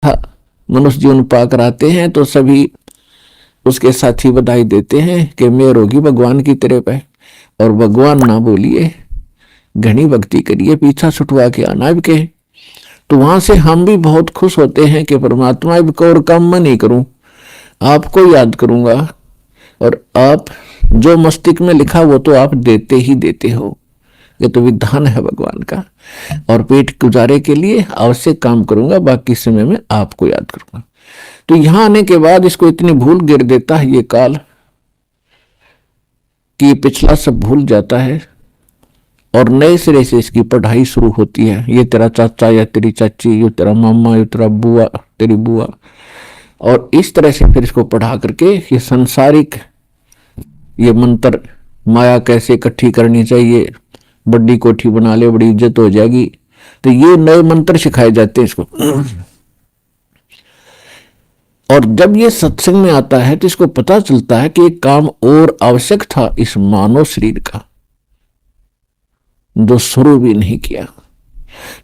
मनुष्य जीवन पाकर आते हैं तो सभी उसके साथी बधाई देते हैं कि मेहर होगी भगवान की तेरे पे, और भगवान ना बोलिए, घनी भक्ति करिए, पीछा छुटवा के आना अब के। तो वहां से हम भी बहुत खुश होते हैं कि परमात्मा अब को और काम मैं नहीं करूं, आपको याद करूंगा, और आप जो मस्तिष्क में लिखा वो तो आप देते ही देते हो। ये तो विधान है भगवान का। और पेट गुजारे के लिए आवश्यक काम करूंगा, बाकी समय में आपको याद करूंगा। तो यहां आने के बाद इसको इतनी भूल गिर देता है ये काल कि ये पिछला सब भूल जाता है और नए सिरे से इसकी पढ़ाई शुरू होती है। ये तेरा चाचा या तेरी चाची, ये तेरा मामा, ये तेरा बुआ, तेरी बुआ, और इस तरह से फिर इसको पढ़ा करके ये संसारिक ये मंत्र, माया कैसे इकट्ठी करनी चाहिए, बड़ी कोठी बना ले बड़ी इज्जत हो जाएगी, तो ये नए मंत्र सिखाए जाते हैं इसको। और जब ये सत्संग में आता है तो इसको पता चलता है कि एक काम और आवश्यक था इस मानव शरीर का, जो शुरू भी नहीं किया।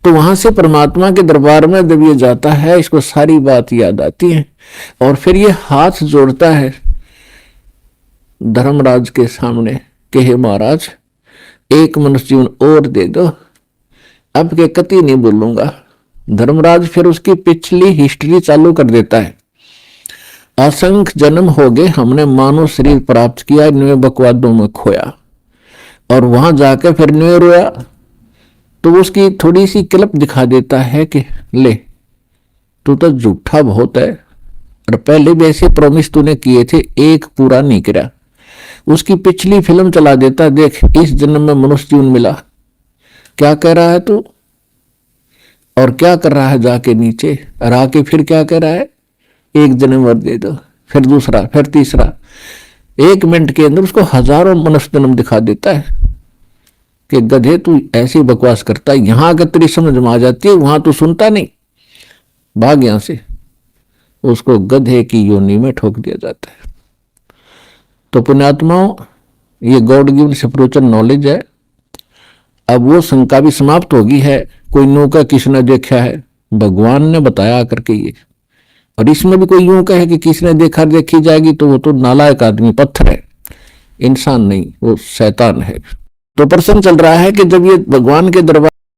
तो वहां से परमात्मा के दरबार में जब ये जाता है, इसको सारी बात याद आती है, और फिर ये हाथ जोड़ता है धर्मराज के सामने कि हे महाराज, एक मनुष्य जीवन और दे दो, अब के कति नहीं बोलूंगा। धर्मराज फिर उसकी पिछली हिस्ट्री चालू कर देता है। असंख्य जन्म हो गए, हमने मानव शरीर प्राप्त किया, नए बकवादों में खोया, और वहां जाकर फिर नए रोया। तो उसकी थोड़ी सी क्लिप दिखा देता है कि ले, तू तो झूठा बहुत है, और पहले भी ऐसे प्रॉमिस तूने किए थे, एक पूरा नहीं किया। उसकी पिछली फिल्म चला देता, देख इस जन्म में मनुष्य जीवन मिला, क्या कह रहा है तू, और क्या कर रहा है जाके नीचे, और आके फिर क्या कह रहा है, एक जन्म और दे दो, फिर दूसरा, फिर तीसरा। 1 मिनट के अंदर उसको हजारों मनुष्य जन्म दिखा देता है कि गधे तू ऐसी बकवास करता है, यहां अगर तेरी समझ में आ जाती है, वहां तू सुनता नहीं, भाग यहां से। उसको गधे की योनि में ठोक दिया जाता है। तो पुण्यात्माओं, ये गॉड गिवन स्पिरिचुअल नॉलेज है। अब वो शंका भी समाप्त होगी है, कोई नौका किसने देखा है, भगवान ने बताया करके ये। और इसमें भी कोई यूं कहे कि किसने देखा देखी जाएगी, तो वो तो नालायक आदमी, पत्थर है, इंसान नहीं, वो शैतान है। तो प्रश्न चल रहा है कि जब ये भगवान के दरबार